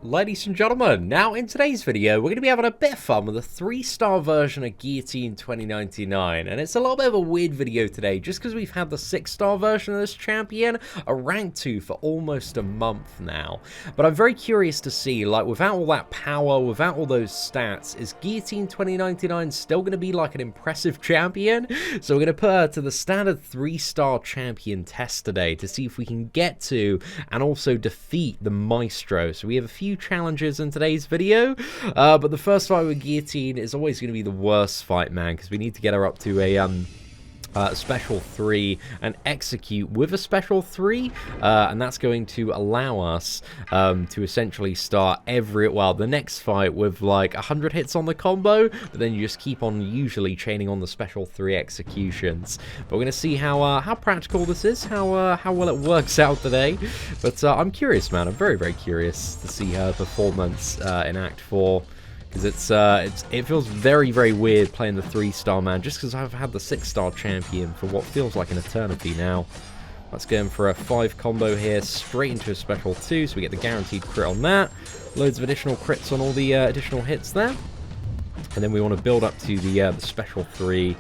Ladies and gentlemen, now in today's video, we're going to be having a bit of fun with a 3-star version of Guillotine 2099, and it's a little bit of a weird video today, just because we've had the 6-star version of this champion, a rank 2 for almost a month now. But I'm very curious to see, like, without all that power, without all those stats, is Guillotine 2099 still going to be like an impressive champion? So we're going to put her to the standard 3-star champion test today to see if we can get to and also defeat the Maestro. So we have a few challenges in today's video, but the first fight with Guillotine is always going to be the worst fight, man, because we need to get her up to a special 3 and execute with a special 3, and that's going to allow us to essentially start the next fight with like 100 hits on the combo, but then you just keep on usually chaining on the special 3 executions. But we're going to see how practical this is, how well it works out today. But I'm curious, man. I'm very, very curious to see her performance in Act 4. Because it feels very, very weird playing the 3-star, man, just because I've had the 6-star champion for what feels like an eternity now. Let's go in for a 5 combo here, straight into a special 2, so we get the guaranteed crit on that. Loads of additional crits on all the additional hits there. And then we want to build up to the special 3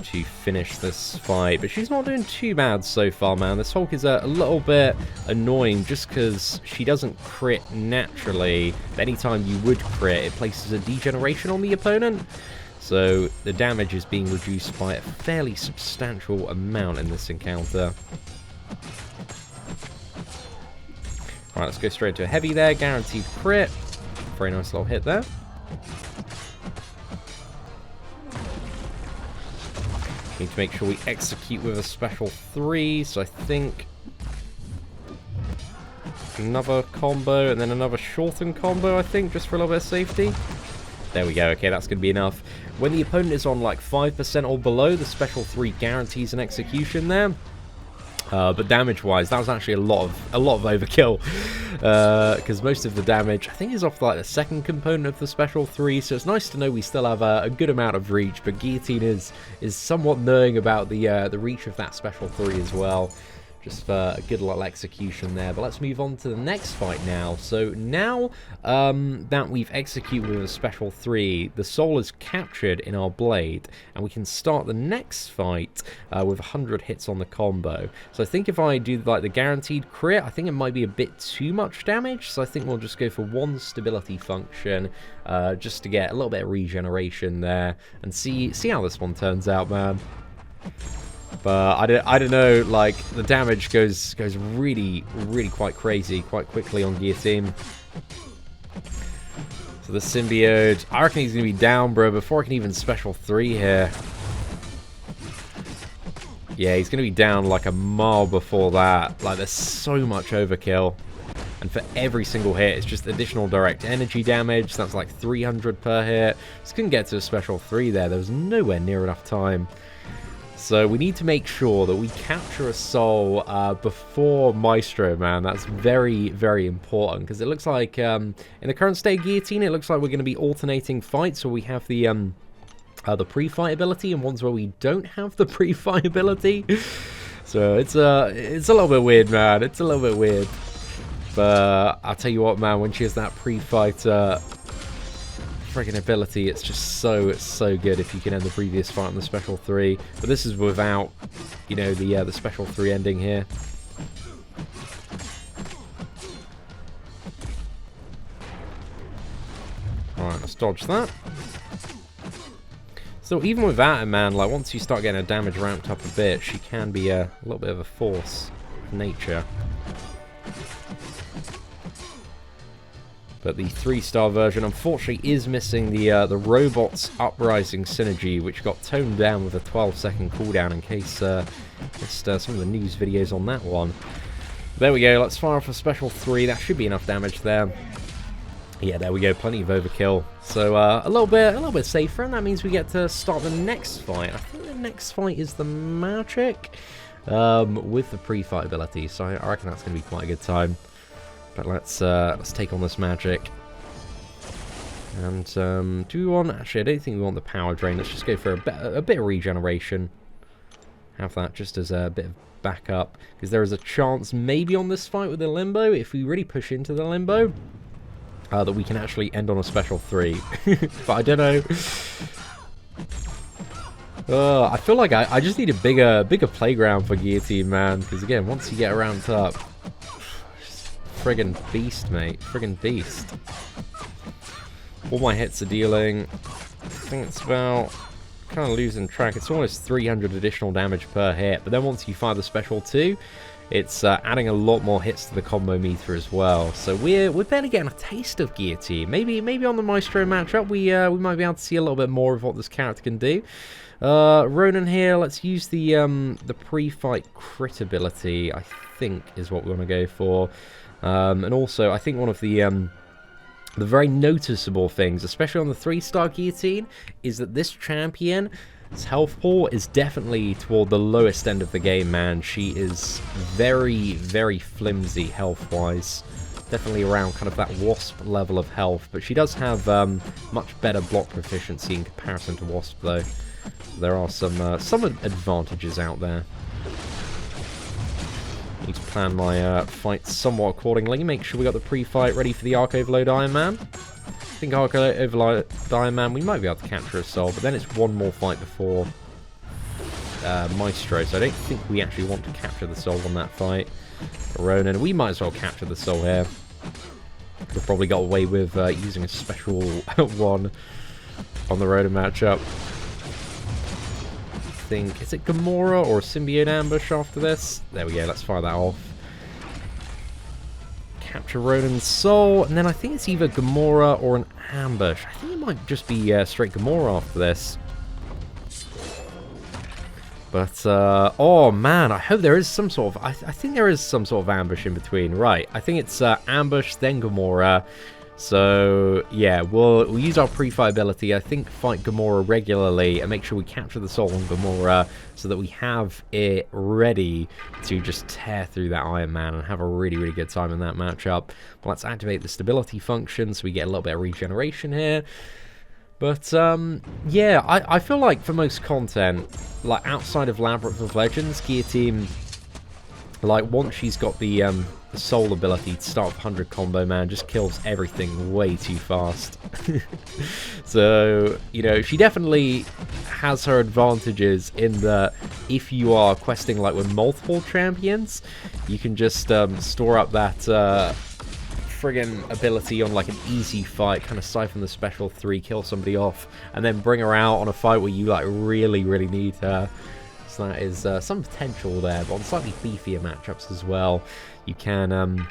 to finish this fight, but she's not doing too bad so far, man. This Hulk is a little bit annoying just because she doesn't crit naturally. Anytime you would crit, it places a degeneration on the opponent, so the damage is being reduced by a fairly substantial amount in this encounter. Alright, let's go straight to a heavy there, guaranteed crit. Very nice little hit there. Need to make sure we execute with a special 3, so I think another combo and then another shortened combo, I think, just for a little bit of safety. There we go. Okay, that's going to be enough. When the opponent is on like 5% or below, the special 3 guarantees an execution there. But damage-wise, that was actually a lot of overkill, because most of the damage, I think, is off like the second component of the special 3. So it's nice to know we still have a good amount of reach. But Guillotine is somewhat knowing about the reach of that special 3 as well. Just a good little execution there. But let's move on to the next fight now. So now that we've executed with a special 3, the soul is captured in our blade, and we can start the next fight with 100 hits on the combo. So I think if I do like the guaranteed crit, I think it might be a bit too much damage. So I think we'll just go for 1 stability function, just to get a little bit of regeneration there, and see how this one turns out, man. But I don't know, like, the damage goes really quite crazy quite quickly on Guillotine. So the symbiote, I reckon he's gonna be down, bro, before I can even special 3 here. Yeah, he's gonna be down like a mile before that. Like, there's so much overkill, and for every single hit it's just additional direct energy damage. So that's like 300 per hit. Just couldn't get to a special 3 there. There was nowhere near enough time. So we need to make sure that we capture a soul before Maestro, man. That's very, very important, because it looks like in the current state of Guillotine, it looks like we're going to be alternating fights. So we have the pre-fight ability and ones where we don't have the pre-fight ability. So it's a little bit weird, man. It's a little bit weird. But I'll tell you what, man, when she has that pre-fight friggin' ability, it's just so good if you can end the previous fight on the special 3. But this is without, you know, the special 3 ending here. Alright, let's dodge that. So even with that, man, like, once you start getting her damage ramped up a bit, she can be a little bit of a force of nature. But the 3-star version, unfortunately, is missing the robot's uprising synergy, which got toned down with a 12-second cooldown, in case missed some of the news videos on that one. There we go. Let's fire off a special 3. That should be enough damage there. Yeah, there we go. Plenty of overkill. So a little bit safer, and that means we get to start the next fight. I think the next fight is the Magik with the pre-fight ability. So I reckon that's going to be quite a good time. But let's take on this Magik. And do we want... Actually, I don't think we want the power drain. Let's just go for a bit of regeneration. Have that just as a bit of backup. Because there is a chance maybe on this fight with the Limbo, if we really push into the Limbo, that we can actually end on a special 3. But I don't know. I feel like I just need a bigger playground for Guillotine, man. Because again, once you get ramped up, friggin' beast, mate. Friggin' beast. All my hits are dealing. I think it's about, kind of losing track. It's almost 300 additional damage per hit. But then once you fire the special 2, it's adding a lot more hits to the combo meter as well. So we're barely getting a taste of Guillotine. Maybe on the Maestro matchup we might be able to see a little bit more of what this character can do. Ronan here, let's use the pre-fight crit ability, I think is what we want to go for. And also, I think one of the very noticeable things, especially on the 3-star Guillotine, is that this champion's health pool is definitely toward the lowest end of the game, man. She is very, very flimsy health-wise. Definitely around kind of that Wasp level of health, but she does have much better block proficiency in comparison to Wasp, though. There are some advantages out there. Need to plan my fight somewhat accordingly. Make sure we got the pre-fight ready for the Arc Overload Iron Man. I think Arc Overload Iron Man, we might be able to capture a soul, but then it's one more fight before Maestro, so I don't think we actually want to capture the soul on that fight. Ronan, we might as well capture the soul here. Could have probably got away with using a special one on the Ronan matchup. Is it Gamora or a Symbiote Ambush after this? There we go, let's fire that off. Capture Ronan's soul, and then I think it's either Gamora or an Ambush. I think it might just be straight Gamora after this. But, oh man, I hope there is some sort of, I think there is some sort of ambush in between. Right, I think it's Ambush, then Gamora. So, yeah, we'll use our pre-fight ability. I think fight Gamora regularly and make sure we capture the soul on Gamora so that we have it ready to just tear through that Iron Man and have a really, really good time in that matchup. But let's activate the stability function so we get a little bit of regeneration here. But, yeah, I feel like for most content, like outside of Labyrinth of Legends, Guillotine, like once she's got the soul ability to start with 100 combo, man, just kills everything way too fast. So, you know, she definitely has her advantages in that if you are questing like with multiple champions, you can just store up that friggin' ability on like an easy fight, kind of siphon the special 3, kill somebody off, and then bring her out on a fight where you like really, really need her. So that is some potential there, but on slightly beefier matchups as well, you can,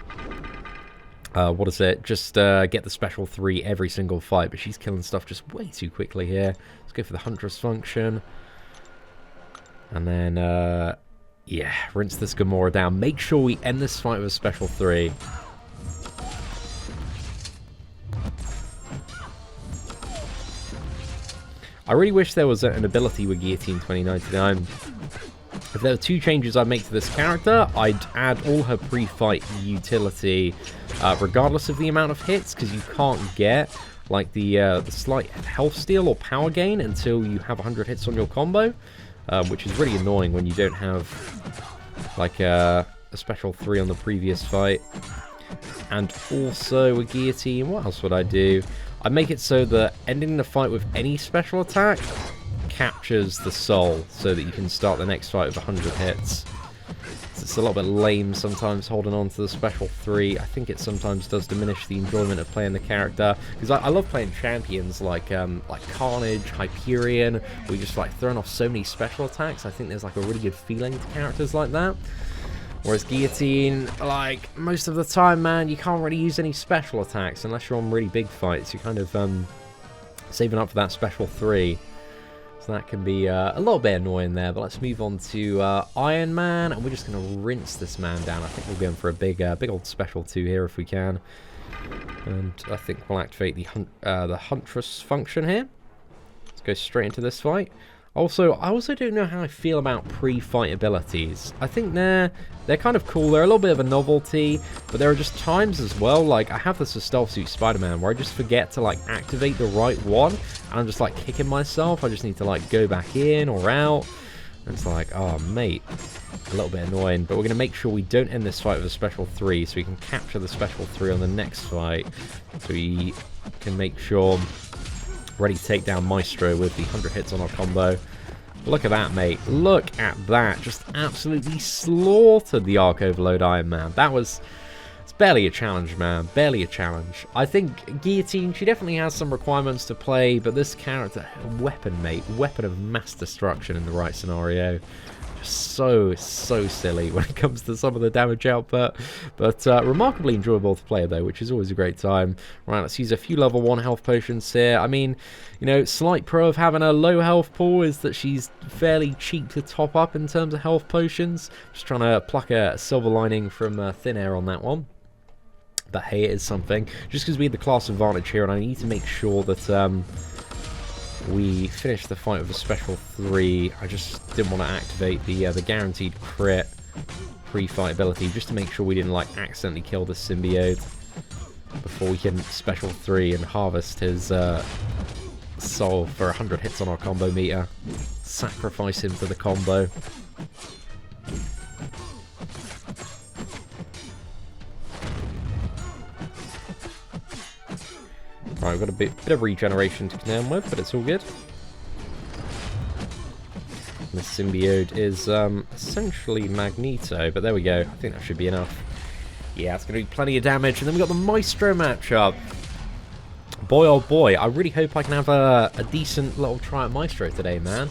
what is it, just get the special 3 every single fight, but she's killing stuff just way too quickly here. Let's go for the Huntress function. And then, yeah, rinse this Gamora down. Make sure we end this fight with a special 3. I really wish there was an ability with Guillotine 2099. If there were 2 changes I'd make to this character, I'd add all her pre-fight utility, regardless of the amount of hits, because you can't get like the slight health steal or power gain until you have 100 hits on your combo, which is really annoying when you don't have like a special 3 on the previous fight. And also with Guillotine, what else would I do? I'd make it so that ending the fight with any special attack captures the soul, so that you can start the next fight with 100 hits. It's a little bit lame sometimes holding on to the special 3. I think it sometimes does diminish the enjoyment of playing the character, because I love playing champions like Carnage, Hyperion, where you just like throwing off so many special attacks. I think there's like a really good feeling to characters like that. Whereas Guillotine, like, most of the time, man, you can't really use any special attacks unless you're on really big fights. You're kind of saving up for that special 3. So that can be a little bit annoying there. But let's move on to Iron Man, and we're just going to rinse this man down. I think we'll go in for a big old special 2 here if we can. And I think we'll activate the Huntress function here. Let's go straight into this fight. Also, I also don't know how I feel about pre-fight abilities. I think they're kind of cool. They're a little bit of a novelty, but there are just times as well, like I have this with Stealth Suit Spider-Man, where I just forget to like activate the right one, and I'm just like kicking myself. I just need to like go back in or out, It's like, oh, mate, a little bit annoying. But we're going to make sure we don't end this fight with a special 3, so we can capture the special 3 on the next fight. So we can make sure ready to take down Maestro with the 100 hits on our combo. Look at that, mate. Look at that. Just absolutely slaughtered the Arc Overload Iron Man. That was... It's barely a challenge, man. Barely a challenge. I think Guillotine, she definitely has some requirements to play, but this character, weapon, mate. Weapon of mass destruction in the right scenario. Just so silly when it comes to some of the damage output. But remarkably enjoyable to play, though, which is always a great time. Right, let's use a few level 1 health potions here. I mean, you know, slight pro of having a low health pool is that she's fairly cheap to top up in terms of health potions. Just trying to pluck a silver lining from thin air on that one. But hey, it is something. Just because we had the class advantage here, and I need to make sure that we finish the fight with a special 3. I just didn't want to activate the guaranteed crit pre-fight ability, just to make sure we didn't like accidentally kill the symbiote before we can special 3 and harvest his soul for 100 hits on our combo meter. Sacrifice him for the combo. Right, we've got a bit of regeneration to contend with, but it's all good. The symbiote is essentially Magneto, but there we go. I think that should be enough. Yeah, it's going to be plenty of damage. And then we've got the Maestro matchup. Boy, oh boy, I really hope I can have a decent little try at Maestro today, man.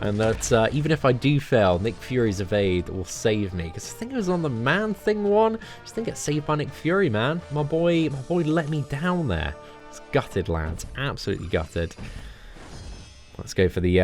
And that even if I do fail, Nick Fury's evade will save me. Because I think it was on the Man Thing one. I just think it's saved by Nick Fury, man. My boy let me down there. It's gutted, lads. Absolutely gutted. Let's go for the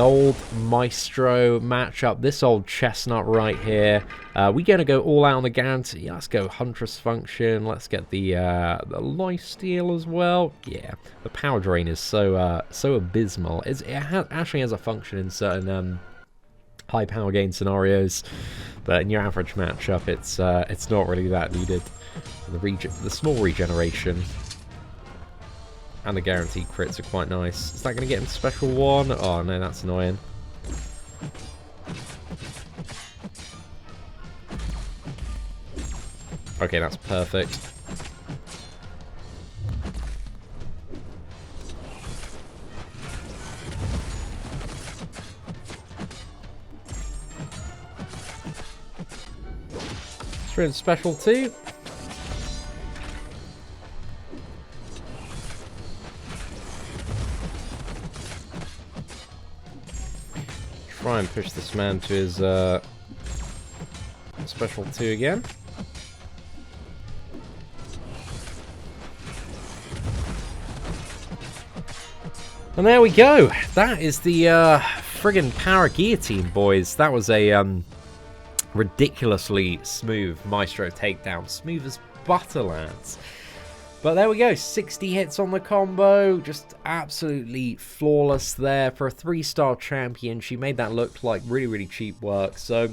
old Maestro matchup. This old chestnut right here. We're going to go all out on the guarantee. Let's go Huntress function. Let's get the lifesteal as well. Yeah, the power drain is so abysmal. It actually has a function in certain high power gain scenarios, but in your average matchup, it's not really that needed. The small regeneration and the guaranteed crits are quite nice. Is that going to get him special 1? Oh no, that's annoying. Okay, that's perfect. Straight into special 2. Try and push this man to his special 2 again. And there we go. That is the friggin' power guillotine, boys. That was a ridiculously smooth Maestro takedown. Smooth as butter, lads. But there we go, 60 hits on the combo, just absolutely flawless there. For a 3-star champion, she made that look like really, really cheap work. So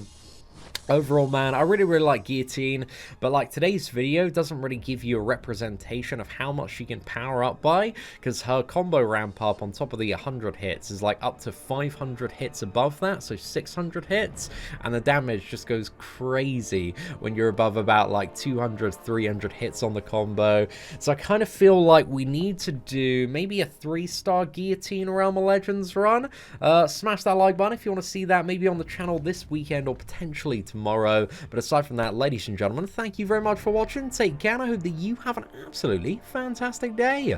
overall, man, I really, really like Guillotine, but like today's video doesn't really give you a representation of how much she can power up by, because her combo ramp up on top of the 100 hits is like up to 500 hits above that, so 600 hits, and the damage just goes crazy when you're above about like 200, 300 hits on the combo. So I kind of feel like we need to do maybe a 3-star Guillotine Realm of Legends run. Smash that like button if you want to see that maybe on the channel this weekend or potentially tomorrow. But aside from that, ladies and gentlemen, thank you very much for watching. Take care, and I hope that you have an absolutely fantastic day.